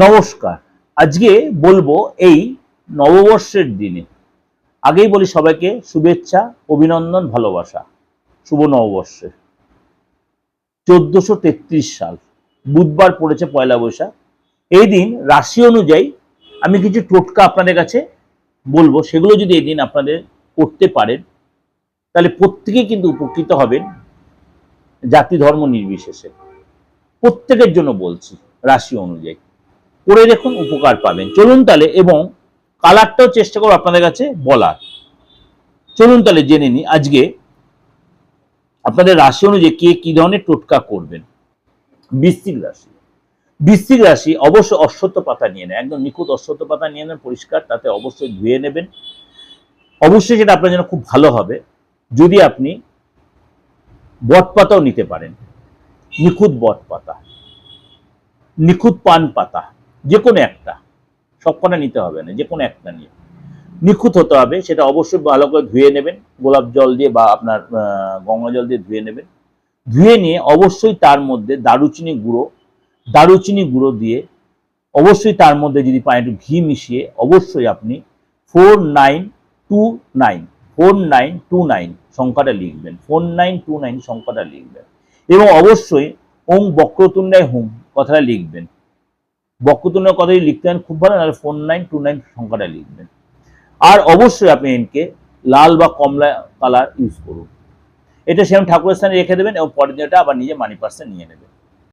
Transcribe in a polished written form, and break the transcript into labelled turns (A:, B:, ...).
A: নমস্কার। আজকে বলবো এই নববর্ষের দিনে। আগেই বলি সবাইকে শুভেচ্ছা, অভিনন্দন, ভালোবাসা। শুভ নববর্ষের 1433 সাল বুধবার পড়েছে পয়লা বৈশাখ। এই দিন রাশি অনুযায়ী আমি কিছু টোটকা আপনাদের কাছে বলবো, সেগুলো যদি এই দিন আপনাদের করতে পারেন তাহলে প্রত্যেকেই কিন্তু উপকৃত হবেন, জাতি ধর্ম নির্বিশেষে। প্রত্যেকের জন্য বলছি, রাশি অনুযায়ী করে দেখুন, উপকার পাবেন। চলুন তাহলে, এবং কালারটাও চেষ্টা করবো আপনাদের কাছে বলার। চলুন তাহলে জেনে নিই আজকে আপনাদের রাশি অনুযায়ী কে কি ধরনের টোটকা করবেন। বৃশ্চিক রাশি। বৃশ্চিক রাশি অবশ্যই অশ্বত্থ পাতা নিয়ে নেন, একদম নিখুঁত অশ্বত্থ পাতা নিয়ে নেন পরিষ্কার, তাতে অবশ্যই ধুয়ে নেবেন। অবশ্যই সেটা আপনার জন্য খুব ভালো হবে যদি আপনি বট পাতাও নিতে পারেন, নিখুঁত বট পাতা, নিখুঁত পান পাতা, যে কোনো একটা, সবকটা নিতে হবে না, যে কোনো একটা নিয়ে নিখুঁত হতে হবে। সেটা অবশ্যই ভালো করে ধুয়ে নেবেন, গোলাপ জল দিয়ে বা আপনার গঙ্গা জল দিয়ে ধুয়ে নেবেন। ধুয়ে নিয়ে অবশ্যই তার মধ্যে দারুচিনি গুঁড়ো দিয়ে অবশ্যই তার মধ্যে যদি পান একটু ঘি মিশিয়ে অবশ্যই আপনি 4929 সংখ্যাটা লিখবেন, 4929 সংখ্যাটা লিখবেন। এবং অবশ্যই ওং বক্রতুণ্ডায় হুম কথাটা লিখবেন। বক্রতুণ্ডের কথাটি লিখতে হয় খুব ভালো, নাহলে 4929 সংখ্যাটা লিখবেন। আর অবশ্যই আপনি এনকে লাল বা কমলা কালার ইউজ করুন। এটা সেরকম ঠাকুরের স্থানে রেখে দেবেন এবং পরের দিন এটা আবার নিজে মানি পার্সে নিয়ে নেবেন।